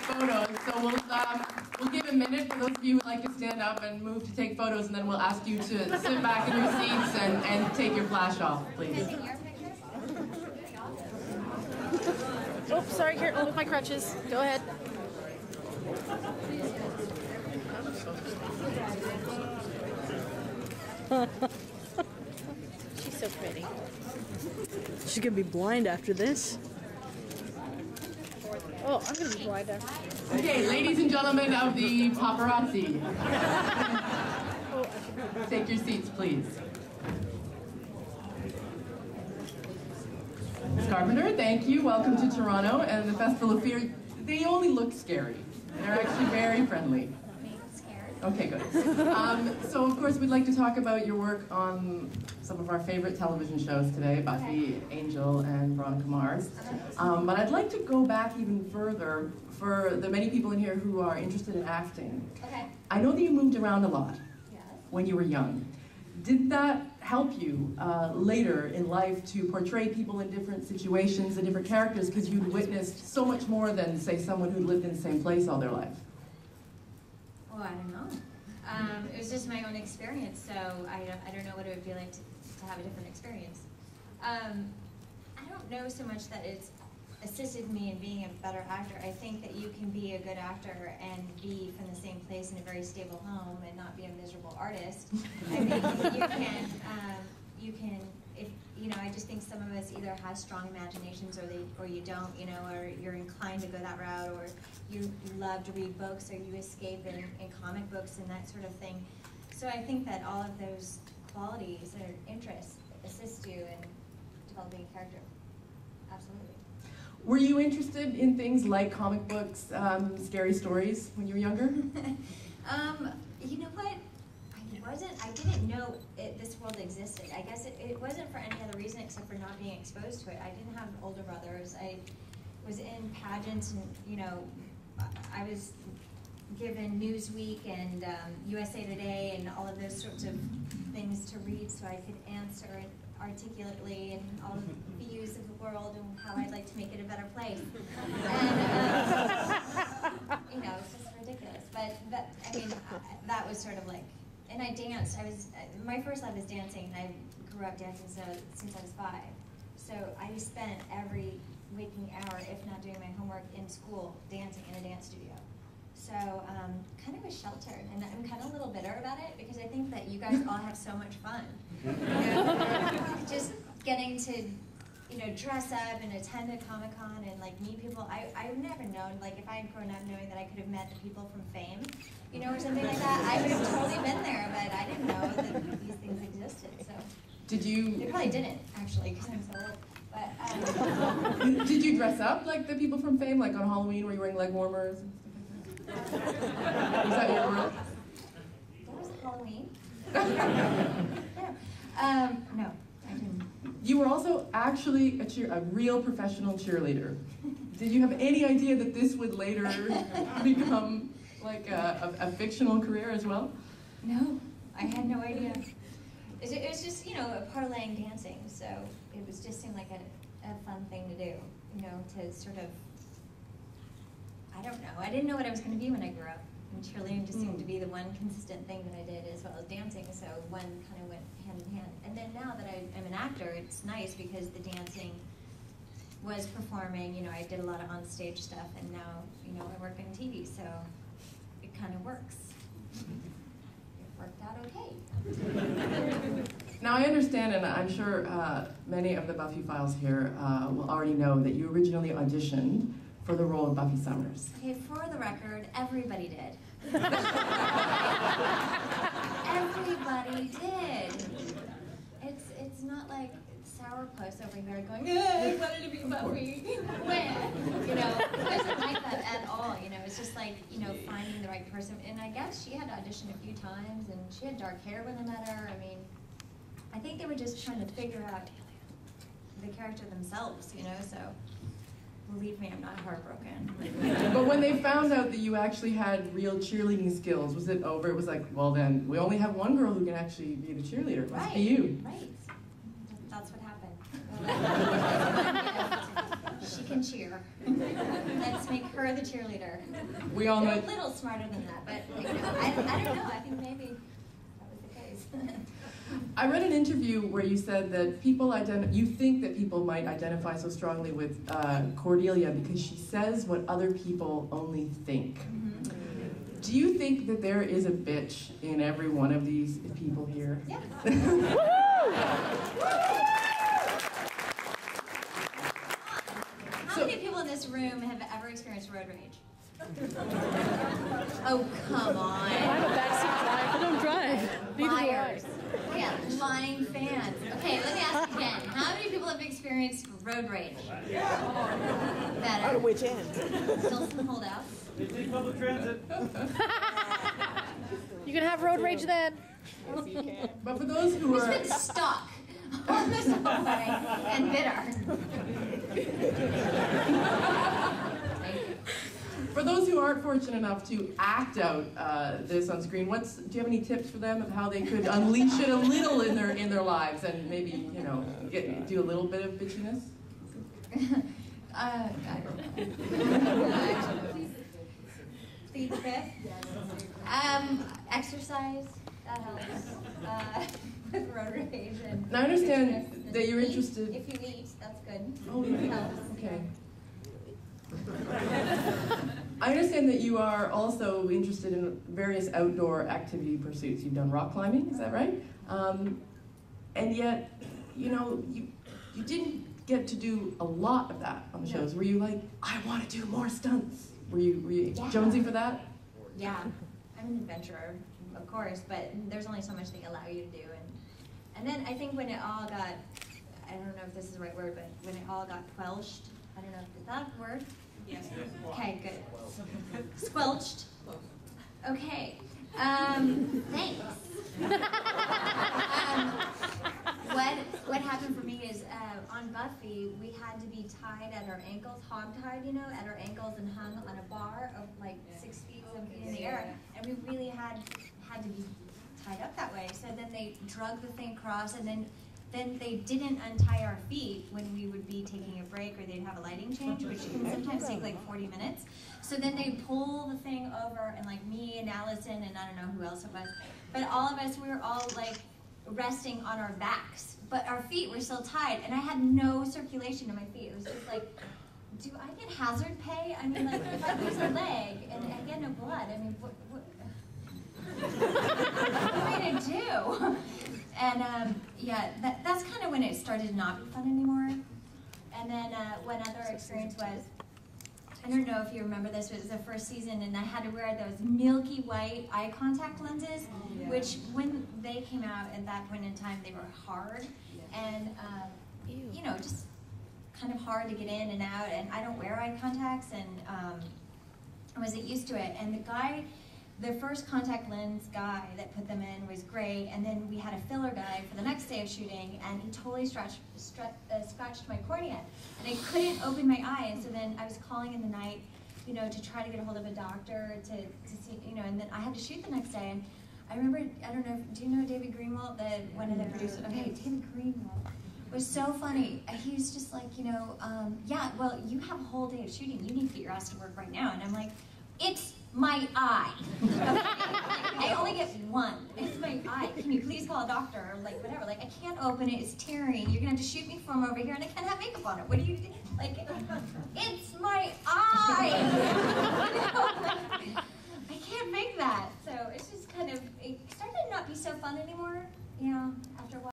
photos. So we'll give a minute for those of you who would like to stand up and move to take photos, and then we'll ask you to sit back in your seats and take your flash off, please. Oops, sorry, here, with my crutches. Go ahead. She's so pretty. She's gonna be blind after this. Oh, I'm gonna be blind after. Okay, ladies and gentlemen of the paparazzi. Take your seats, please. Ms. Carpenter, thank you. Welcome to Toronto and the Festival of Fear. They only look scary. They're actually very friendly. Okay, good. So, of course, we'd like to talk about your work on some of our favorite television shows today, Buffy, Angel, and Veronica Mars. But I'd like to go back even further for the many people in here who are interested in acting. Okay. I know that you moved around a lot Yes. when you were young. Did that help you later in life to portray people in different situations and different characters because you'd witnessed so much more than, say, someone who'd lived in the same place all their life? Well, I don't know. It was just my own experience, so I don't know what it would be like to have a different experience. I don't know so much that it's assisted me in being a better actor. I think that you can be a good actor and be from the same place in a very stable home and not be a miserable artist. I think you can, if you know, I just think some of us either have strong imaginations or you don't, you know, or you're inclined to go that route, or you love to read books, or you escape in comic books and that sort of thing. So I think that all of those qualities or interests assist you in developing a character. Absolutely. Were you interested in things like comic books, scary stories when you were younger? You know what? I didn't know this world existed. I guess it wasn't for any other reason except for not being exposed to it. I didn't have older brothers. I was in pageants and, you know, I was given Newsweek and USA Today and all of those sorts of things to read so I could answer it articulately and all of the views of the world and how I'd like to make it a better place. And, you know, it's just ridiculous. But that, I mean, that was sort of like, and I danced. My first love is dancing, and I grew up dancing since I was 5. So I spent every waking hour, if not doing my homework in school, dancing in a dance studio. So kind of a sheltered, and I'm kind of a little bitter about it because I think that you guys all have so much fun. You know? Just getting to, you know, dress up and attend a Comic-Con and like meet people. I've never known, like if I had grown up knowing that I could have met the people from Fame, you know, or something like that, I would have totally been there, but I didn't know that these things existed, so. Did you? They probably didn't, actually, because I'm so old. But, Did you dress up like the people from Fame, like on Halloween where you were wearing leg warmers and stuff like that? Was that your world? That was Halloween. No, I didn't. You were also actually a real professional cheerleader. Did you have any idea that this would later become like a fictional career as well? No, I had no idea. It was just, you know, a parlaying dancing, so it was just seemed like a fun thing to do, you know, to sort of, I don't know. I didn't know what I was going to be when I grew up. And cheerleading just seemed to be the one consistent thing that I did as well as dancing, so one kind of went hand in hand. And then now that I am an actor, it's nice because the dancing was performing, you know, I did a lot of on-stage stuff, and now, you know, I work in TV, so it kind of works. It worked out okay. Now I understand, and I'm sure many of the Buffy files here will already know that you originally auditioned for the role of Buffy Summers. Okay, for the record, everybody did. Everybody did. It's not like sourpuss over here going, I wanted to be Buffy. When? You know, it wasn't like that at all. You know, it's just like, you know, finding the right person. And I guess she had auditioned a few times, and she had dark hair when I met her. I mean, I think they were just trying to figure out the character themselves, you know, so. Believe me, I'm not heartbroken. But when they found out that you actually had real cheerleading skills, was it over? It was like, well then, we only have one girl who can actually be the cheerleader. It must be you. Right. That's what happened. She can cheer. Let's make her the cheerleader. We all They're know. a little smarter than that, but you know, I don't know. I think maybe that was the case. I read an interview where you said that you think that people might identify so strongly with Cordelia because she says what other people only think. Do you think that there is a bitch in every one of these people here? Yeah. How many people in this room have ever experienced road rage? Oh, come on. I have a backseat drive. I don't drive. Neither do I. Liars. Yeah, lying fans. Okay, let me ask again. How many people have experienced road rage? Better. Out of which end? Still some holdouts. They take public transit. You can have road rage then. But for those who Who's are been stuck on the subway and bitter? For those who aren't fortunate enough to act out this on screen, do you have any tips for them of how they could unleash it a little in their lives and maybe do a little bit of bitchiness? I don't know. Plead the fifth. Exercise. That helps. With road rage and. Now I understand bitchiness. that you're interested. If you eat, that's good. Oh, It helps. okay. I understand that you are also interested in various outdoor activity pursuits. You've done rock climbing, is that right? And yet, you didn't get to do a lot of that on the shows. Were you like, I want to do more stunts? Were you jonesy for that? Yeah, I'm an adventurer, of course, but there's only so much they allow you to do. And then I think when it all got, I don't know if this is the right word, but when it all got quelched, I don't know, is that a word? Yes. Okay, good. Squelched. Okay. Thanks. What happened for me is on Buffy, we had to be tied at our ankles, hog-tied, at our ankles and hung on a bar of like 6 feet, 7 feet in the air, and we really had to be tied up that way. So then they drug the thing across, and then they didn't untie our feet when we would be taking a break or they'd have a lighting change, which can sometimes take like 40 minutes. So then they'd pull the thing over, and like me and Allison and I don't know who else it was, but all of us, we were all like resting on our backs, but our feet were still tied, and I had no circulation in my feet. It was just like, do I get hazard pay? I mean, like, if I lose a leg and I get no blood, I mean, what am I gonna do? And yeah, that's kind of when it started to not be fun anymore. And then one other experience was, I don't know if you remember this, it was the first season, and I had to wear those milky white eye contact lenses, which when they came out at that point in time, they were hard, and just kind of hard to get in and out, and I don't wear eye contacts, and I wasn't used to it. And the first contact lens guy that put them in was great, and then we had a filler guy for the next day of shooting, and he totally scratched my cornea, and I couldn't open my eye, and so then I was calling in the night, to try to get a hold of a doctor to see, and then I had to shoot the next day, and I remember, I don't know, do you know David Greenwald, one of the producers? Okay, David Greenwald was so funny. He was just like, yeah, well, you have a whole day of shooting, you need to get your ass to work right now, and I'm like, it's my eye. I only get one. It's my eye. Can you please call a doctor or like whatever? Like I can't open it. It's tearing. You're gonna have to shoot me from over here, and I can't have makeup on it. What do you do? Like? It's my eye.